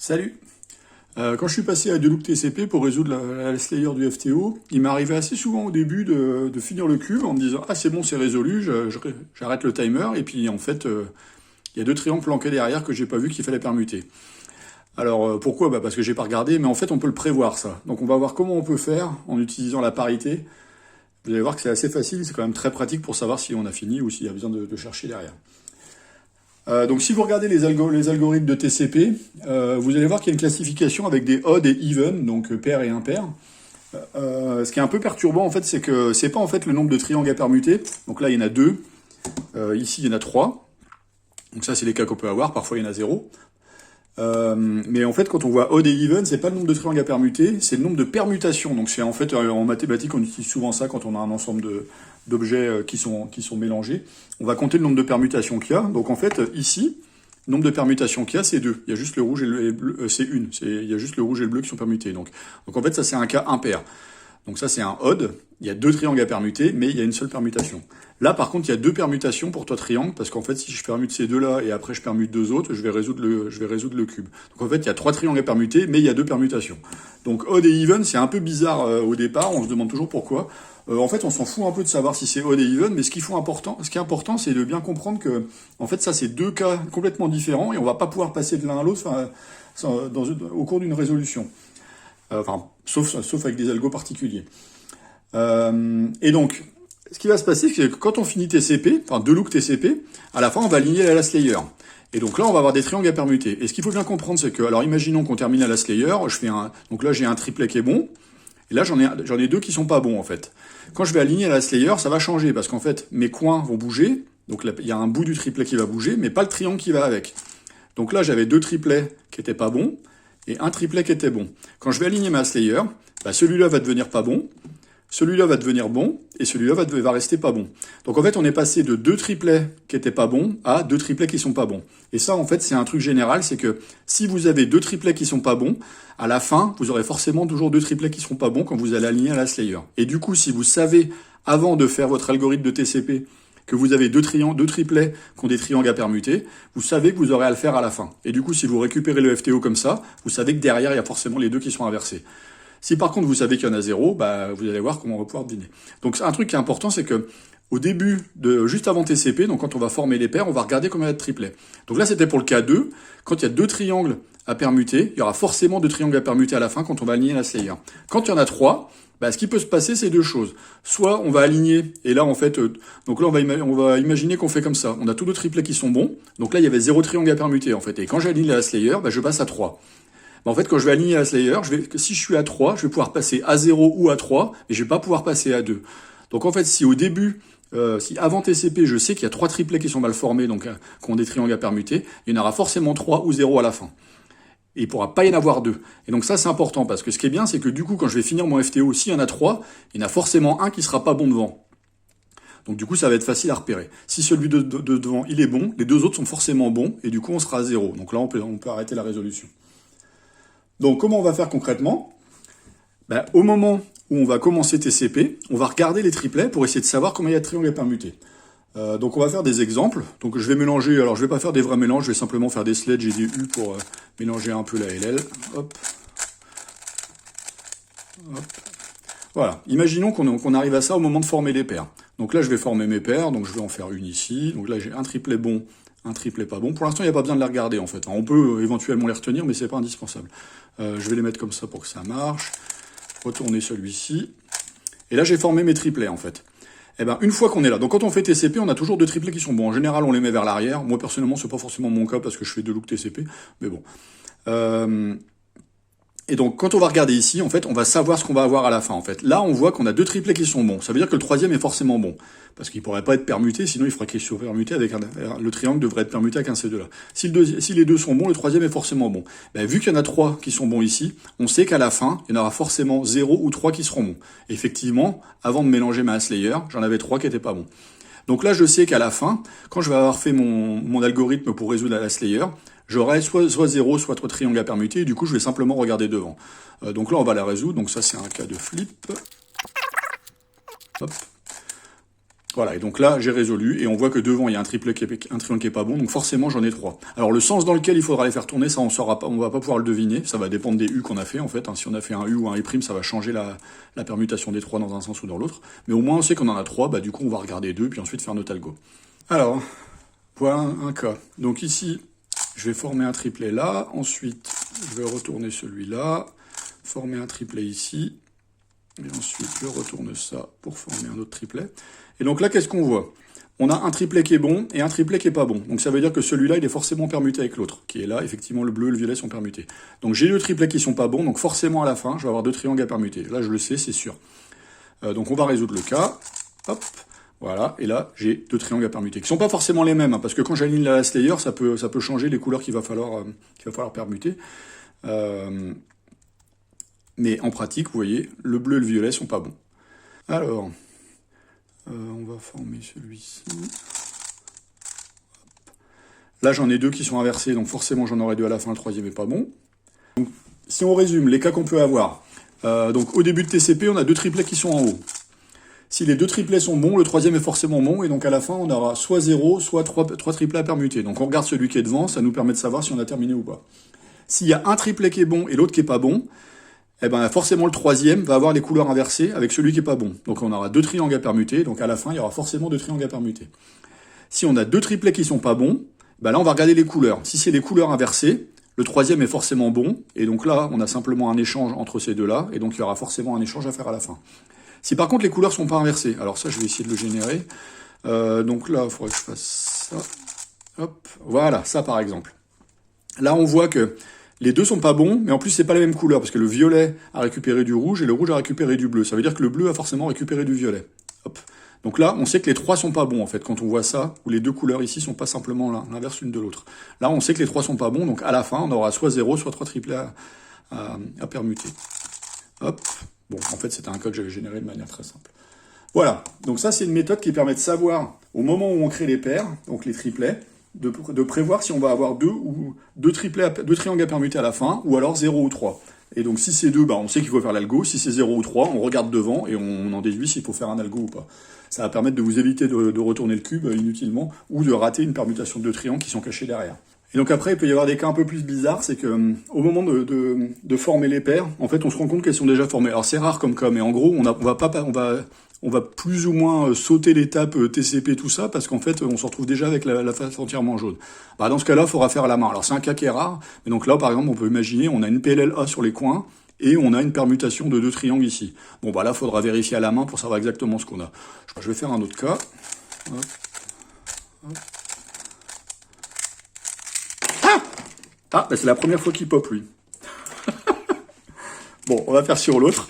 Salut! Quand je suis passé à Deloop TCP pour résoudre la last layer du FTO, il m'est arrivé assez souvent au début de finir le cube en me disant « Ah c'est bon, c'est résolu, j'arrête le timer » et puis en fait, il y a deux triangles planqués derrière que j'ai pas vu qu'il fallait permuter. Alors pourquoi? Parce que j'ai pas regardé, mais en fait on peut le prévoir ça. Donc on va voir comment on peut faire en utilisant la parité. Vous allez voir que c'est assez facile, c'est quand même très pratique pour savoir si on a fini ou s'il y a besoin de chercher derrière. Donc si vous regardez les algorithmes de TCP, vous allez voir qu'il y a une classification avec des odd et even, donc pair et impair. Ce qui est un peu perturbant en fait, c'est que c'est pas en fait le nombre de triangles à permuter. Donc là il y en a deux, ici il y en a trois. Donc ça c'est les cas qu'on peut avoir, parfois il y en a zéro. Mais en fait quand on voit odd et even, c'est pas le nombre de triangles à permuter, c'est le nombre de permutations. Donc c'est en fait en mathématiques on utilise souvent ça quand on a un ensemble d'objets qui sont mélangés. On va compter le nombre de permutations qu'il y a. Donc en fait, ici, le nombre de permutations qu'il y a, c'est 2. Il y a juste le rouge et le bleu, c'est une. Il y a juste le rouge et le bleu qui sont permutés. Donc en fait, ça c'est un cas impair. Donc ça c'est un odd. Il y a deux triangles à permuter, mais il y a une seule permutation. Là par contre, il y a deux permutations pour toi triangle, parce qu'en fait, si je permute ces deux-là et après je permute deux autres, je vais résoudre le cube. Donc en fait, il y a trois triangles à permuter, mais il y a deux permutations. Donc odd et even, c'est un peu bizarre au départ. On se demande toujours pourquoi. En fait, on s'en fout un peu de savoir si c'est odd et even, mais ce qui est important, c'est de bien comprendre que, en fait, ça, c'est deux cas complètement différents et on va pas pouvoir passer de l'un à l'autre au cours d'une résolution. Sauf avec des algos particuliers. Et donc, ce qui va se passer, c'est que quand on finit TCP, enfin Deloop TCP, à la fin, on va aligner la last layer. Et donc là, on va avoir des triangles à permuter. Et ce qu'il faut bien comprendre, c'est que, alors imaginons qu'on termine la last layer, donc là, j'ai un triplet qui est bon, et là, j'en ai deux qui sont pas bons, en fait. Quand je vais aligner la last layer, ça va changer, parce qu'en fait, mes coins vont bouger. Donc là, il y a un bout du triplet qui va bouger, mais pas le triangle qui va avec. Donc là, j'avais deux triplets qui étaient pas bons, et un triplet qui était bon. Quand je vais aligner ma last layer, celui-là va devenir pas bon, celui-là va devenir bon, et celui-là va rester pas bon. Donc en fait, on est passé de deux triplets qui étaient pas bons à deux triplets qui sont pas bons. Et ça, en fait, c'est un truc général, c'est que si vous avez deux triplets qui sont pas bons, à la fin, vous aurez forcément toujours deux triplets qui seront pas bons quand vous allez aligner la last layer. Et du coup, si vous savez, avant de faire votre algorithme de TCP, que vous avez deux triplets qui ont des triangles à permuter, vous savez que vous aurez à le faire à la fin. Et du coup, si vous récupérez le FTO comme ça, vous savez que derrière, il y a forcément les deux qui sont inversés. Si par contre vous savez qu'il y en a zéro, vous allez voir comment on va pouvoir deviner. Donc un truc qui est important, c'est que au début, juste avant TCP, donc quand on va former les paires, on va regarder combien il y a de triplets. Donc là c'était pour le cas 2, quand il y a deux triangles à permuter, il y aura forcément deux triangles à permuter à la fin quand on va aligner la layer. Quand il y en a trois, ce qui peut se passer, c'est deux choses. Soit on va aligner, et là en fait, donc là on va imaginer qu'on fait comme ça. On a tous deux triplets qui sont bons, donc là il y avait zéro triangle à permuter en fait. Et quand j'aligne la layer, je passe à 3. En fait, quand je vais aligner la layer, si je suis à 3, je vais pouvoir passer à 0 ou à 3, mais je vais pas pouvoir passer à 2. Donc en fait, si au début, si avant TCP, je sais qu'il y a trois triplets qui sont mal formés, donc qui ont des triangles à permuter, il y en aura forcément 3 ou 0 à la fin. Et il pourra pas y en avoir 2. Et donc ça, c'est important, parce que ce qui est bien, c'est que du coup, quand je vais finir mon FTO, s'il y en a 3, il y en a forcément un qui sera pas bon devant. Donc du coup, ça va être facile à repérer. Si celui de devant, il est bon, les deux autres sont forcément bons, et du coup, on sera à 0. Donc là, on peut arrêter la résolution. Donc, comment on va faire concrètement? Au moment où on va commencer TCP, on va regarder les triplets pour essayer de savoir combien il y a de triangles à permuter. Donc, on va faire des exemples. Donc, je vais mélanger. Alors, je vais pas faire des vrais mélanges. Je vais simplement faire des sledge et des U pour mélanger un peu la LL. Hop. Hop. Voilà. Imaginons qu'on arrive à ça au moment de former les paires. Donc là, je vais former mes paires. Donc, je vais en faire une ici. Donc là, j'ai un triplet bon, un triplet pas bon. Pour l'instant, il n'y a pas besoin de les regarder, en fait. On peut éventuellement les retenir, mais c'est pas indispensable. Je vais les mettre comme ça pour que ça marche. Retourner celui-ci. Et là, j'ai formé mes triplets, en fait. Une fois qu'on est là, donc quand on fait TCP, on a toujours deux triplets qui sont bons. En général, on les met vers l'arrière. Moi, personnellement, c'est pas forcément mon cas parce que je fais Deloop TCP, mais bon. Et donc, quand on va regarder ici, en fait, on va savoir ce qu'on va avoir à la fin, en fait. Là, on voit qu'on a deux triplets qui sont bons. Ça veut dire que le troisième est forcément bon. Parce qu'il pourrait pas être permuté, sinon il faudrait qu'il soit permuté avec le triangle devrait être permuté avec un de ces deux-là. Si les deux sont bons, le troisième est forcément bon. Vu qu'il y en a trois qui sont bons ici, on sait qu'à la fin, il y en aura forcément 0 ou 3 qui seront bons. Effectivement, avant de mélanger ma last layer, j'en avais 3 qui étaient pas bons. Donc là, je sais qu'à la fin, quand je vais avoir fait mon algorithme pour résoudre la last layer, j'aurai soit 0, soit 3 triangles à permuter, et du coup, je vais simplement regarder devant. Donc là, on va la résoudre. Donc ça, c'est un cas de flip. Hop. Donc là, on va la résoudre. Donc ça, c'est un cas de flip. Hop. Voilà. Imaginons qu'on a, on a résoudre. Donc ça, c'est un cas de flip. Hop. Donc là, on va la résoudre. Donc ça, c'est un cas de flip. Hop. Donc là, on va la résoudre. Donc ça, c'est un cas de flip. Hop. Voilà. Imaginons qu'on a, on a résoudre. Donc ça, c'est un cas de flip. Hop. Voilà, et donc là, j'ai résolu, et on voit que devant, il y a un triangle qui est pas bon, donc forcément, j'en ai 3. Alors, le sens dans lequel il faudra les faire tourner, ça, on va pas pouvoir le deviner, ça va dépendre des U qu'on a fait, en fait. Hein. Si on a fait un U ou un I', ça va changer la permutation des 3 dans un sens ou dans l'autre. Mais au moins, on sait qu'on en a 3, bah du coup, on va regarder 2, puis ensuite faire notre algo. Alors, voilà un cas. Donc ici, je vais former un triplet là, ensuite, je vais retourner celui-là, former un triplet ici, et ensuite, je retourne ça pour former un autre triplet. Et donc là, qu'est-ce qu'on voit? On a un triplet qui est bon et un triplet qui est pas bon. Donc ça veut dire que celui-là, il est forcément permuté avec l'autre, qui est là. Effectivement, le bleu et le violet sont permutés. Donc j'ai deux triplets qui sont pas bons, donc forcément à la fin, je vais avoir deux triangles à permuter. Là, je le sais, c'est sûr. Donc on va résoudre le cas. Hop, voilà. Et là, j'ai deux triangles à permuter, qui sont pas forcément les mêmes, hein, parce que quand j'aligne la last layer, ça peut changer les couleurs qu'il va falloir permuter. Mais en pratique, vous voyez, le bleu et le violet sont pas bons. Alors, on va former celui-ci. Là, j'en ai deux qui sont inversés, donc forcément, j'en aurai deux à la fin, le troisième est pas bon. Donc, si on résume les cas qu'on peut avoir, donc au début de TCP, on a deux triplets qui sont en haut. Si les deux triplets sont bons, le troisième est forcément bon, et donc à la fin, on aura soit 0, soit 3 triplets à permuter. Donc on regarde celui qui est devant, ça nous permet de savoir si on a terminé ou pas. S'il y a un triplet qui est bon et l'autre qui est pas bon, eh ben forcément le troisième va avoir les couleurs inversées avec celui qui est pas bon. Donc on aura deux triangles à permuter, donc à la fin il y aura forcément deux triangles à permuter. Si on a deux triplets qui sont pas bons, ben là on va regarder les couleurs. Si c'est les couleurs inversées, le troisième est forcément bon, et donc là on a simplement un échange entre ces deux-là, et donc il y aura forcément un échange à faire à la fin. Si par contre les couleurs sont pas inversées, alors ça je vais essayer de le générer, donc là il faudrait que je fasse ça, hop, voilà, ça par exemple. Là on voit que les deux sont pas bons, mais en plus c'est pas les mêmes couleurs, parce que le violet a récupéré du rouge et le rouge a récupéré du bleu. Ça veut dire que le bleu a forcément récupéré du violet. Hop. Donc là, on sait que les trois sont pas bons, en fait, quand on voit ça, où les deux couleurs ici sont pas simplement l'inverse l'une de l'autre. Là, on sait que les trois sont pas bons, donc à la fin, on aura soit 0, soit 3 triplets à permuter. Hop. Bon, en fait, c'était un code que j'avais généré de manière très simple. Voilà. Donc ça, c'est une méthode qui permet de savoir, au moment où on crée les paires, donc les triplets, de prévoir si on va avoir deux triangles à permuter à la fin, ou alors 0 ou 3. Et donc si c'est 2, bah, on sait qu'il faut faire l'algo. Si c'est 0 ou 3, on regarde devant et on en déduit s'il faut faire un algo ou pas. Ça va permettre de vous éviter de retourner le cube inutilement, ou de rater une permutation de deux triangles qui sont cachés derrière. Et donc après, il peut y avoir des cas un peu plus bizarres, c'est que au moment de former les paires, en fait, on se rend compte qu'elles sont déjà formées. Alors c'est rare comme cas, mais en gros, on va plus ou moins sauter l'étape TCP, tout ça, parce qu'en fait, on se retrouve déjà avec la face entièrement jaune. Bah, dans ce cas-là, il faudra faire à la main. Alors c'est un cas qui est rare, mais donc là, par exemple, on peut imaginer, on a une PLLA sur les coins, et on a une permutation de deux triangles ici. Bon, bah là, il faudra vérifier à la main pour savoir exactement ce qu'on a. Je vais faire un autre cas. Hop. Hop. Ah, bah c'est la première fois qu'il pop, lui. Bon, on va faire sur l'autre.